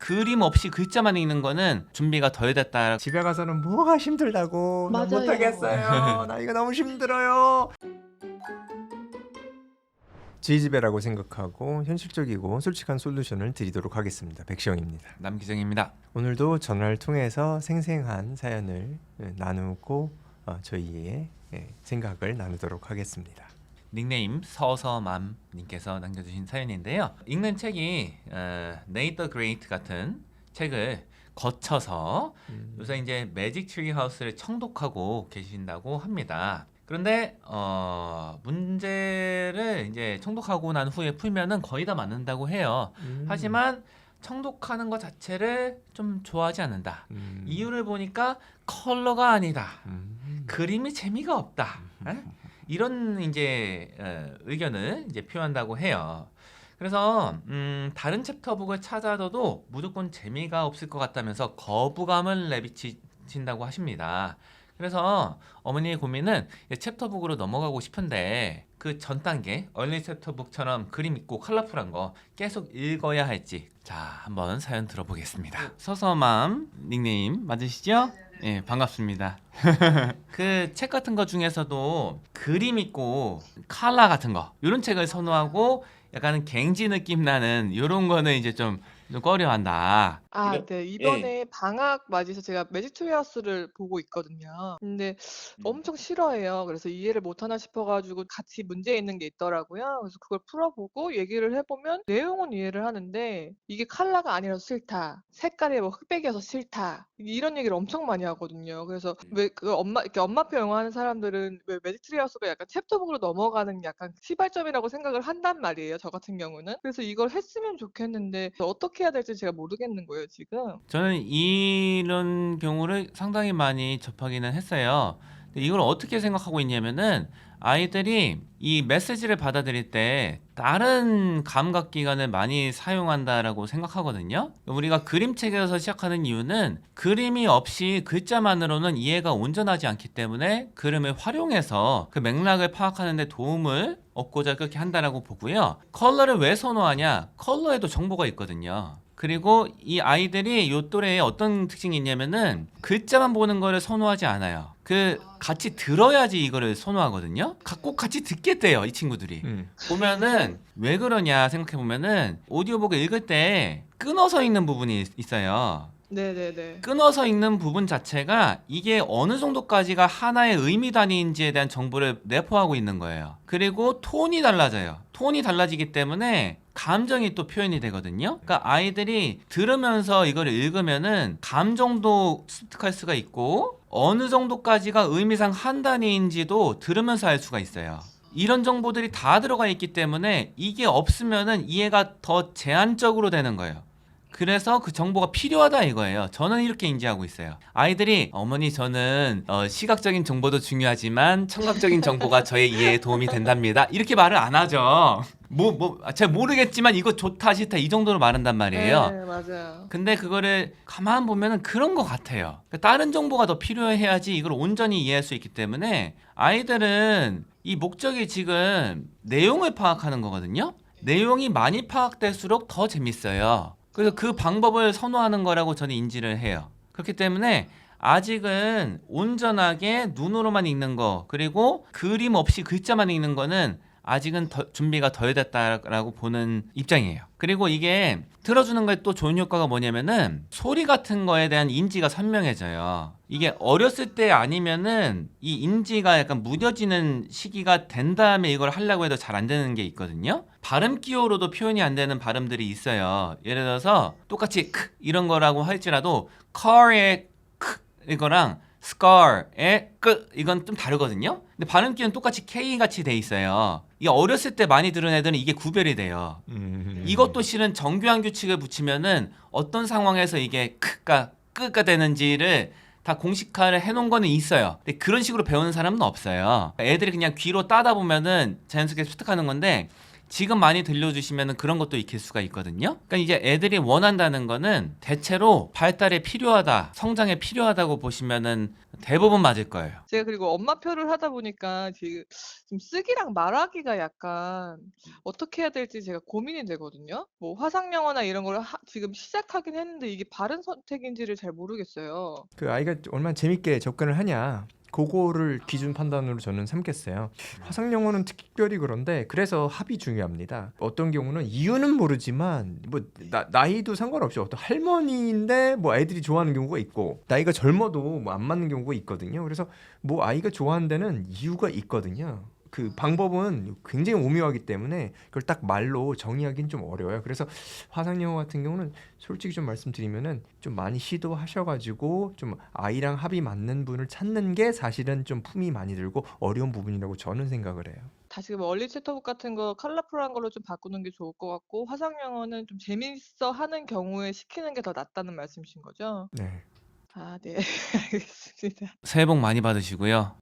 그림 없이 글자만 읽는 거는 준비가 덜 됐다. 집에 가서는 뭐가 힘들다고 난 맞아요. 못하겠어요. 나 이거 너무 힘들어요. 지지배라고 생각하고 현실적이고 솔직한 솔루션을 드리도록 하겠습니다. 백시영입니다. 남기정입니다. 오늘도 전화를 통해서 생생한 사연을 나누고 저희의 생각을 나누도록 하겠습니다. 닉네임 서서맘님께서 남겨주신 사연인데요. 읽는 책이 네이터 그레이트 같은 책을 거쳐서 요새 이제 매직 트리 하우스를 청독하고 계신다고 합니다. 그런데 문제를 이제 청독하고 난 후에 풀면은 거의 다 맞는다고 해요. 하지만 청독하는 것 자체를 좀 좋아하지 않는다. 이유를 보니까 컬러가 아니다. 그림이 재미가 없다. 이런 이제 의견을 이제 표현한다고 해요. 그래서 다른 챕터북을 찾아도 무조건 재미가 없을 것 같다면서 거부감을 내비친다고 하십니다. 그래서 어머니의 고민은 챕터북으로 넘어가고 싶은데 그 전 단계 얼리 챕터북처럼 그림 있고 컬러풀한 거 계속 읽어야 할지. 자, 한번 사연 들어보겠습니다. 서서맘 닉네임 맞으시죠? 예, 반갑습니다. 그 책 같은 거 중에서도 그림 있고 컬러 같은 거 이런 책을 선호하고 약간 갱지 느낌 나는 이런 거는 이제 좀 꺼려한다. 네. 이번에 방학 맞이해서 제가 매직 트리 하우스를 보고 있거든요. 근데 엄청 싫어해요. 그래서 이해를 못하나 싶어가지고 같이 문제 있는 게 있더라고요. 그래서 그걸 풀어보고 얘기를 해보면 내용은 이해를 하는데 이게 컬러가 아니라서 싫다. 색깔이 뭐 흑백이어서 싫다. 이런 얘기를 엄청 많이 하거든요. 그래서 왜 그 이렇게 엄마표 영화 하는 사람들은 왜 매직 트리 하우스가 약간 챕터북으로 넘어가는 약간 시발점이라고 생각을 한단 말이에요. 저 같은 경우는. 그래서 이걸 했으면 좋겠는데 어떻게 해야 될지 제가 모르겠는 거예요, 지금. 저는 이런 경우를 상당히 많이 접하기는 했어요. 근데 이걸 어떻게 생각하고 있냐면은 아이들이 이 메시지를 받아들일 때 다른 감각 기관을 많이 사용한다라고 생각하거든요. 우리가 그림책에서 시작하는 이유는 그림이 없이 글자만으로는 이해가 온전하지 않기 때문에 그림을 활용해서 그 맥락을 파악하는 데 도움을 얻고자 그렇게 한다라고 보고요. 컬러를 왜 선호하냐? 컬러에도 정보가 있거든요. 그리고 이 아이들이 요 또래에 어떤 특징이 있냐면은 글자만 보는 거를 선호하지 않아요. 그 같이 들어야지 이거를 선호하거든요. 꼭 같이 듣겠대요, 이 친구들이. 보면은 왜 그러냐 생각해 보면은 오디오북을 읽을 때 끊어서 읽는 부분이 있어요. 네네네. 끊어서 읽는 부분 자체가 이게 어느 정도까지가 하나의 의미 단위인지에 대한 정보를 내포하고 있는 거예요. 그리고 톤이 달라져요. 톤이 달라지기 때문에 감정이 또 표현이 되거든요. 그러니까 아이들이 들으면서 이걸 읽으면은 감정도 습득할 수가 있고 어느 정도까지가 의미상 한 단위인지도 들으면서 알 수가 있어요. 이런 정보들이 다 들어가 있기 때문에 이게 없으면은 이해가 더 제한적으로 되는 거예요. 그래서 그 정보가 필요하다 이거예요. 저는 이렇게 인지하고 있어요. 아이들이 어머니 저는 시각적인 정보도 중요하지만 청각적인 정보가 저의 이해에 도움이 된답니다. 이렇게 말을 안 하죠. 잘 모르겠지만 이거 좋다 싫다 이 정도로 말한단 말이에요. 네, 맞아요. 근데 그거를 가만 보면은 그런 것 같아요. 그러니까 다른 정보가 더 필요해야지 이걸 온전히 이해할 수 있기 때문에 아이들은 이 목적이 지금 내용을 파악하는 거거든요. 내용이 많이 파악될수록 더 재밌어요. 그래서 그 방법을 선호하는 거라고 저는 인지를 해요. 그렇기 때문에 아직은 온전하게 눈으로만 읽는 거 그리고 그림 없이 글자만 읽는 거는 아직은 준비가 덜 됐다라고 보는 입장이에요. 그리고 이게 들어주는 거에 또 좋은 효과가 뭐냐면은 소리 같은 거에 대한 인지가 선명해져요. 이게 어렸을 때 아니면은 이 인지가 약간 무뎌지는 시기가 된 다음에 이걸 하려고 해도 잘 안 되는 게 있거든요. 발음 기호로도 표현이 안 되는 발음들이 있어요. 예를 들어서 똑같이 크 이런 거라고 할지라도 car의 크 이거랑 scar의 끄 이건 좀 다르거든요. 근데 발음 기호는 똑같이 K 같이 돼 있어요. 이게 어렸을 때 많이 들은 애들은 이게 구별이 돼요. 이것도 실은 정교한 규칙을 붙이면은 어떤 상황에서 이게 크가 끄가 되는지를 다 공식화를 해놓은 거는 있어요. 근데 그런 식으로 배우는 사람은 없어요. 애들이 그냥 귀로 따다 보면은 자연스럽게 습득하는 건데 지금 많이 들려주시면 그런 것도 익힐 수가 있거든요. 그러니까 이제 애들이 원한다는 거는 대체로 발달에 필요하다, 성장에 필요하다고 보시면은 대부분 맞을 거예요. 제가 그리고 엄마표를 하다 보니까 지금 쓰기랑 말하기가 약간 어떻게 해야 될지 제가 고민이 되거든요. 뭐 화상 영어나 이런 걸 지금 시작하긴 했는데 이게 바른 선택인지를 잘 모르겠어요. 그 아이가 얼마나 재밌게 접근을 하냐 그거를 기준 판단으로 저는 삼겠어요. 화상 영어는 특별히 그런데 그래서 합이 중요합니다. 어떤 경우는 이유는 모르지만 뭐 나이도 상관없이 어떤 할머니인데 뭐 애들이 좋아하는 경우가 있고 나이가 젊어도 뭐 안 맞는 경우가 있거든요. 그래서 뭐 아이가 좋아하는 데는 이유가 있거든요. 그 방법은 굉장히 오묘하기 때문에 그걸 딱 말로 정의하기는 좀 어려워요. 그래서 화상 영어 같은 경우는 솔직히 좀 말씀드리면은 좀 많이 시도하셔가지고 좀 아이랑 합이 맞는 분을 찾는 게 사실은 좀 품이 많이 들고 어려운 부분이라고 저는 생각을 해요. 다시 뭐 얼리 챕터북 같은 거 컬러풀한 걸로 좀 바꾸는 게 좋을 것 같고 화상 영어는 좀 재밌어 하는 경우에 시키는 게 더 낫다는 말씀이신 거죠? 네. 아, 네. 알겠습니다. 새해 복 많이 받으시고요.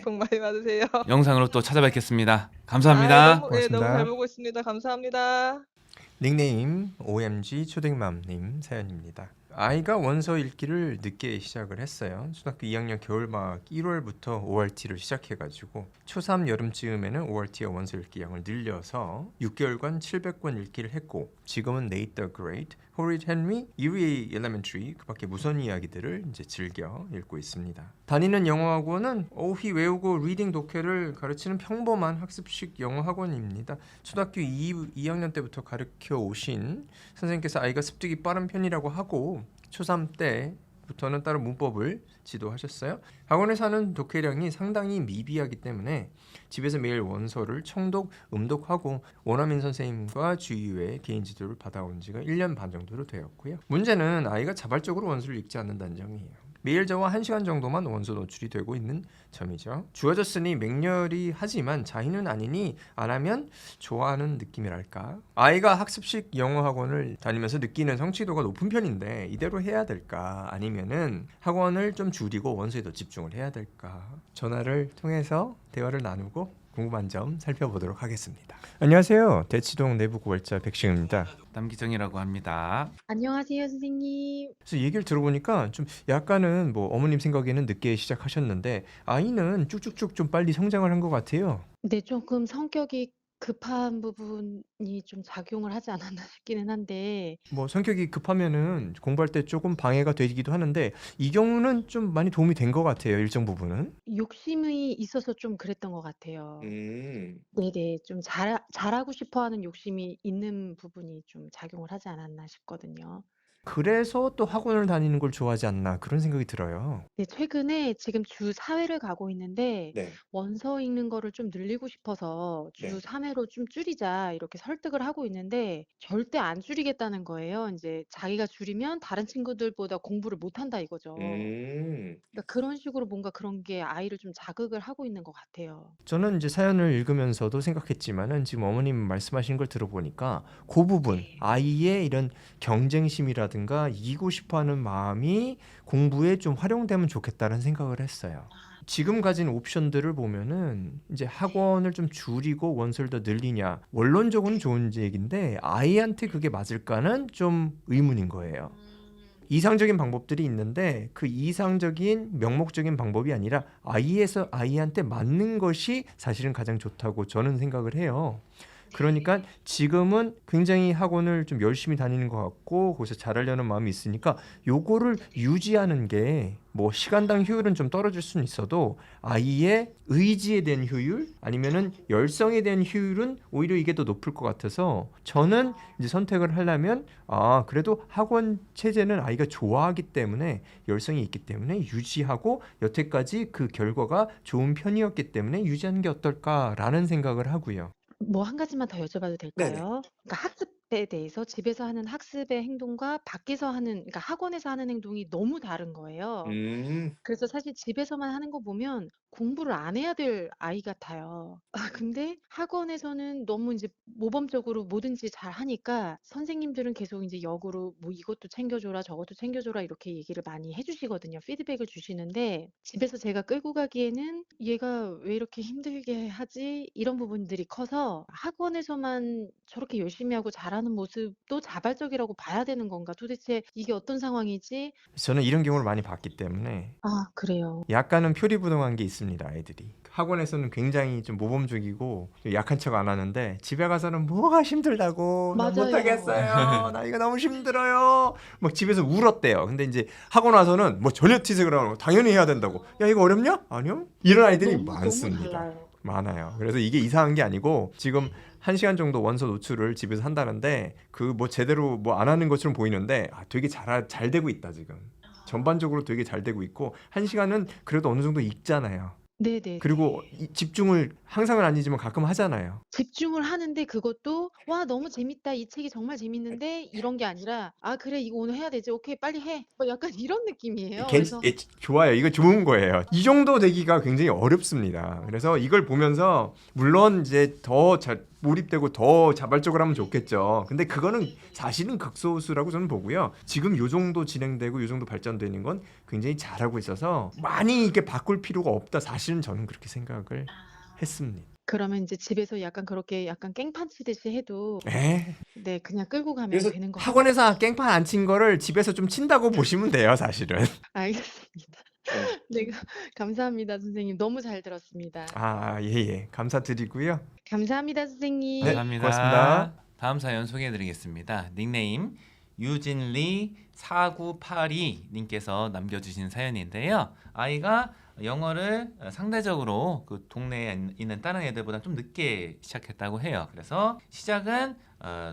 복 많이 받으세요. 영상으로 또 찾아뵙겠습니다. 아, 감사합니다. 너무 잘 고맙습니다. 보고 있습니다. 감사합니다. 닉네임 OMG 초딩맘님 사연입니다. 아이가 원서 읽기를 늦게 시작을 했어요. 초등학교 2학년 겨울방학 1월부터 ORT를 시작해가지고 초3 여름쯤에는 ORT와 원서 읽기 양을 늘려서 6개월간 700권 읽기를 했고 지금은 Nate the Great, 호릿 헨리, Erie Elementary 그 밖에 무선 이야기들을 이제 즐겨 읽고 있습니다. 다니는 영어학원은 어휘 외우고 리딩 독해를 가르치는 평범한 학습식 영어학원입니다. 초등학교 2학년 때부터 가르쳐 오신 선생님께서 아이가 습득이 빠른 편이라고 하고 초3 때부터는 따로 문법을 지도하셨어요. 학원에서 하는 독해량이 상당히 미비하기 때문에 집에서 매일 원서를 청독, 음독하고 원어민 선생님과 주위의 개인 지도를 받아온 지가 1년 반 정도로 되었고요. 문제는 아이가 자발적으로 원서를 읽지 않는다는 점이에요. 매일 저와 1시간 정도만 원서 노출이 되고 있는 점이죠. 주어졌으니 맹렬히 하지만 자의는 아니니 안 하면 좋아하는 느낌이랄까. 아이가 학습식 영어 학원을 다니면서 느끼는 성취도가 높은 편인데 이대로 해야 될까? 아니면은 학원을 좀 줄이고 원서에 더 집중을 해야 될까? 전화를 통해서 대화를 나누고 궁금한 점 살펴보도록 하겠습니다. 안녕하세요. 대치동 내부고발자 백승입니다. 남기정이라고 합니다. 안녕하세요, 선생님. 그래서 얘기를 들어보니까 좀 약간은 뭐 어머님 생각에는 늦게 시작하셨는데 아이는 쭉쭉쭉 좀 빨리 성장을 한 것 같아요. 네, 조금 성격이 급한 부분이 좀 작용을 하지 않았나 싶기는 한데, 뭐 성격이 급하면은 공부할 때 조금 방해가 되기도 하는데 이 경우는 좀 많이 도움이 된 것 같아요. 일정 부분은. 욕심이 있어서 좀 그랬던 것 같아요. 네네, 좀 잘하고 싶어 하는 욕심이 있는 부분이 좀 작용을 하지 않았나 싶거든요. 그래서 또 학원을 다니는 걸 좋아하지 않나 그런 생각이 들어요. 네, 최근에 지금 주 4회를 가고 있는데, 네. 원서 읽는 거를 좀 늘리고 싶어서 주 네. 3회로 좀 줄이자 이렇게 설득을 하고 있는데, 절대 안 줄이겠다는 거예요. 이제 자기가 줄이면 다른 친구들보다 공부를 못한다 이거죠. 그러니까 그런 식으로 뭔가 그런 게 아이를 좀 자극을 하고 있는 것 같아요. 저는 이제 사연을 읽으면서도 생각했지만은 지금 어머님 말씀하신 걸 들어보니까 그 부분 네. 아이의 이런 경쟁심이라든가 이기고 싶어하는 마음이 공부에 좀 활용되면 좋겠다는 생각을 했어요. 지금 가진 옵션들을 보면은 이제 학원을 좀 줄이고 원서를 더 늘리냐 원론적으로는 좋은 얘기인데 아이한테 그게 맞을까는 좀 의문인 거예요. 이상적인 방법들이 있는데 그 이상적인 명목적인 방법이 아니라 아이한테 맞는 것이 사실은 가장 좋다고 저는 생각을 해요. 그러니까 지금은 굉장히 학원을 좀 열심히 다니는 것 같고 거기서 잘하려는 마음이 있으니까 요거를 유지하는 게 뭐 시간당 효율은 좀 떨어질 수는 있어도 아이의 의지에 대한 효율 아니면은 열성에 대한 효율은 오히려 이게 더 높을 것 같아서 저는 이제 선택을 하려면 그래도 학원 체제는 아이가 좋아하기 때문에 열성이 있기 때문에 유지하고 여태까지 그 결과가 좋은 편이었기 때문에 유지하는 게 어떨까라는 생각을 하고요. 뭐 한 가지만 더 여쭤봐도 네네. 될까요? 그러니까 학습에 대해서 집에서 하는 학습의 행동과 밖에서 하는, 그러니까 학원에서 하는 행동이 너무 다른 거예요. 그래서 사실 집에서만 하는 거 보면 공부를 안 해야 될 아이 같아요. 근데 학원에서는 너무 이제 모범적으로 뭐든지 잘 하니까 선생님들은 계속 이제 역으로 뭐 이것도 챙겨줘라, 저것도 챙겨줘라 이렇게 얘기를 많이 해주시거든요. 피드백을 주시는데 집에서 제가 끌고 가기에는 얘가 왜 이렇게 힘들게 하지? 이런 부분들이 커서 학원에서만 저렇게 열심히 하고 잘하는 모습도 자발적이라고 봐야 되는 건가? 도대체 이게 어떤 상황이지? 저는 이런 경우를 많이 봤기 때문에 아, 그래요. 약간은 표리부동한 게 있습니다. 아이들이 학원에서는 굉장히 좀 모범적이고 좀 약한 척 안 하는데 집에 가서는 뭐가 힘들다고 나 맞아요. 못하겠어요. 나 이거 너무 힘들어요. 막 집에서 울었대요. 근데 이제 학원 와서는 뭐 전혀 티색을 안 하고 당연히 해야 된다고. 야 이거 어렵냐? 아니요. 이런 아이들이 너무 많습니다. 달라요. 많아요. 그래서 이게 이상한 게 아니고 지금 1시간 정도 원서 노출을 집에서 한다는데 그 뭐 제대로 뭐 안 하는 것처럼 보이는데 되게 잘 되고 있다 지금. 전반적으로 되게 잘 되고 있고 1시간은 그래도 어느 정도 읽잖아요. 네네. 그리고 집중을 항상은 아니지만 가끔 하잖아요. 집중을 하는데 그것도 와 너무 재밌다 이 책이 정말 재밌는데 이런 게 아니라 아 그래 이거 오늘 해야 되지 오케이 빨리 해 뭐 약간 이런 느낌이에요. 그래서 좋아요. 이거 좋은 거예요. 이 정도 되기가 굉장히 어렵습니다. 그래서 이걸 보면서 물론 이제 더 잘 몰입되고 더 자발적으로 하면 좋겠죠. 근데 그거는 사실은 극소수라고 저는 보고요. 지금 요 정도 진행되고 요 정도 발전되는 건 굉장히 잘하고 있어서 많이 이렇게 바꿀 필요가 없다. 사실은 저는 그렇게 생각을 했습니다. 그러면 이제 집에서 약간 그렇게 약간 깽판 치듯이 해도 에? 네 그냥 끌고 가면 그래서 되는 거 학원에서 깽판 안 친 거를 집에서 좀 친다고 보시면 돼요, 사실은. 알겠습니다. 네 감사합니다 선생님 너무 잘 들었습니다. 예. 감사드리고요. 감사합니다 선생님. 네, 감사합니다. 고맙습니다. 다음 사연 소개해드리겠습니다. 닉네임 유진리 4982님께서 남겨주신 사연인데요. 아이가 영어를 상대적으로 그 동네에 있는 다른 애들보다 좀 늦게 시작했다고 해요. 그래서 시작은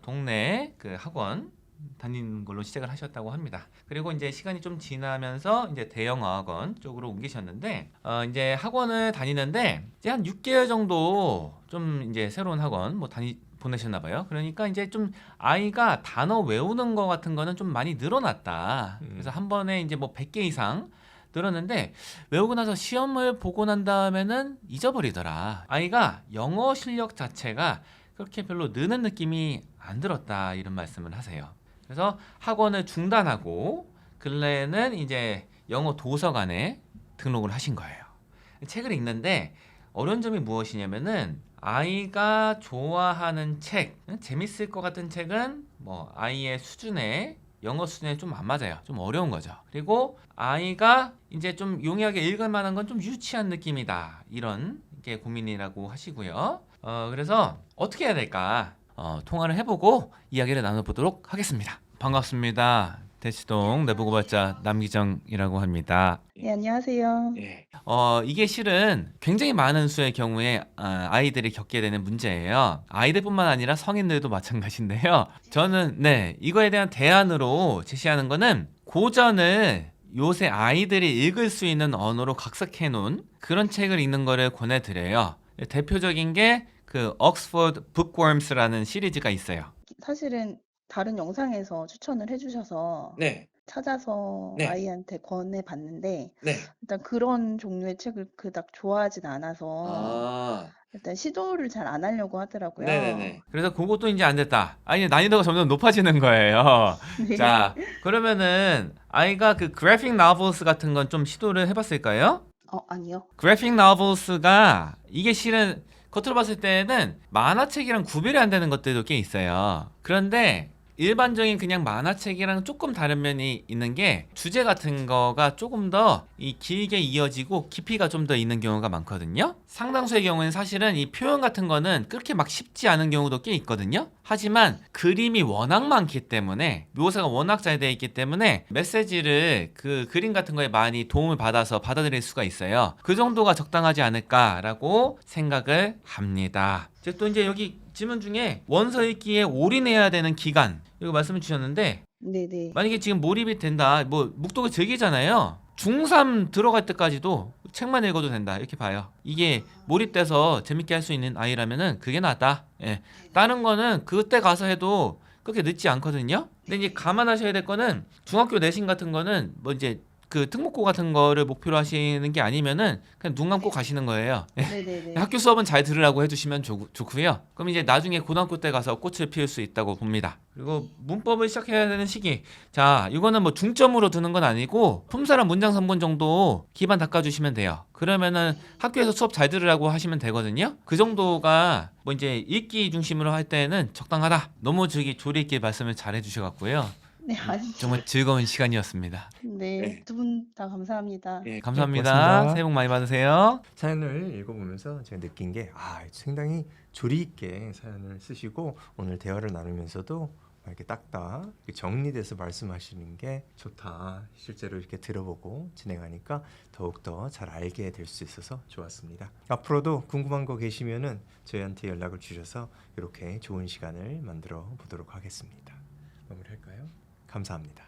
동네 그 학원 다니는 걸로 시작을 하셨다고 합니다. 그리고 이제 시간이 좀 지나면서 이제 대형 어학원 쪽으로 옮기셨는데 이제 학원을 다니는데 이제 한 6개월 정도 좀 이제 새로운 학원 뭐 보내셨나 봐요. 그러니까 이제 좀 아이가 단어 외우는 거 같은 거는 좀 많이 늘어났다. 그래서 한 번에 이제 뭐 100개 이상 늘었는데 외우고 나서 시험을 보고 난 다음에는 잊어버리더라. 아이가 영어 실력 자체가 그렇게 별로 느는 느낌이 안 들었다. 이런 말씀을 하세요. 그래서 학원을 중단하고 근래에는 이제 영어 도서관에 등록을 하신 거예요. 책을 읽는데 어려운 점이 무엇이냐면은 아이가 좋아하는 책, 재밌을 것 같은 책은 뭐 아이의 수준에 영어 수준에 좀 안 맞아요. 좀 어려운 거죠. 그리고 아이가 이제 좀 용이하게 읽을 만한 건 좀 유치한 느낌이다. 이런 게 고민이라고 하시고요. 그래서 어떻게 해야 될까? 통화를 해보고 이야기를 나눠보도록 하겠습니다. 반갑습니다. 대치동 내부고발자 남기정이라고 합니다. 네, 안녕하세요. 이게 실은 굉장히 많은 수의 경우에 아이들이 겪게 되는 문제예요. 아이들뿐만 아니라 성인들도 마찬가지인데요. 저는 이거에 대한 대안으로 제시하는 거는 고전을 요새 아이들이 읽을 수 있는 언어로 각색해 놓은 그런 책을 읽는 거를 권해드려요. 대표적인 게 그 Oxford Bookworms라는 시리즈가 있어요. 사실은 다른 영상에서 추천을 해주셔서 찾아서 아이한테 권해봤는데 일단 그런 종류의 책을 그닥 좋아하진 않아서 일단 시도를 잘 안 하려고 하더라고요. 그래서 그것도 이제 안 됐다. 아니 난이도가 점점 높아지는 거예요. 네. 자, 그러면은 아이가 그 그래픽 노블스 같은 건 좀 시도를 해봤을까요? 아니요. 그래픽 노블스가 이게 실은 겉으로 봤을 때는 만화책이랑 구별이 안 되는 것들도 꽤 있어요. 그런데 일반적인 그냥 만화책이랑 조금 다른 면이 있는 게 주제 같은 거가 조금 더 이 길게 이어지고 깊이가 좀 더 있는 경우가 많거든요. 상당수의 경우는 사실은 이 표현 같은 거는 그렇게 막 쉽지 않은 경우도 꽤 있거든요. 하지만 그림이 워낙 많기 때문에 묘사가 워낙 잘 되어 있기 때문에 메시지를 그 그림 같은 거에 많이 도움을 받아서 받아들일 수가 있어요. 그 정도가 적당하지 않을까라고 생각을 합니다. 또 이제 여기 질문 중에 원서 읽기에 올인해야 되는 기간 이거 말씀을 주셨는데 네네. 만약에 지금 몰입이 된다 뭐 묵독을 즐기잖아요. 중3 들어갈 때까지도 책만 읽어도 된다 이렇게 봐요. 이게 몰입돼서 재밌게 할 수 있는 아이라면은 그게 낫다. 다른 거는 그때 가서 해도 그렇게 늦지 않거든요. 근데 이제 감안하셔야 될 거는 중학교 내신 같은 거는 뭐 이제 그 특목고 같은 거를 목표로 하시는 게 아니면은 그냥 눈 감고 가시는 거예요. 네네네. 학교 수업은 잘 들으라고 해주시면 좋고요. 그럼 이제 나중에 고등학교 때 가서 꽃을 피울 수 있다고 봅니다. 그리고 문법을 시작해야 되는 시기. 자, 이거는 뭐 중점으로 두는 건 아니고 품사랑 문장 3번 정도 기반 닦아주시면 돼요. 그러면은 학교에서 수업 잘 들으라고 하시면 되거든요. 그 정도가 뭐 이제 읽기 중심으로 할 때는 적당하다. 너무 조리 있게 말씀을 잘 해주셔갖고요. 네, 아닙니다. 정말 즐거운 시간이었습니다. 네, 두 분 다 감사합니다. 감사합니다. 고맙습니다. 새해 복 많이 받으세요. 사연을 읽어보면서 제가 느낀 게 상당히 조리 있게 사연을 쓰시고 오늘 대화를 나누면서도 이렇게 딱딱 정리돼서 말씀하시는 게 좋다. 실제로 이렇게 들어보고 진행하니까 더욱더 잘 알게 될 수 있어서 좋았습니다. 앞으로도 궁금한 거 계시면은 저희한테 연락을 주셔서 이렇게 좋은 시간을 만들어 보도록 하겠습니다. 마무리할까요? 감사합니다.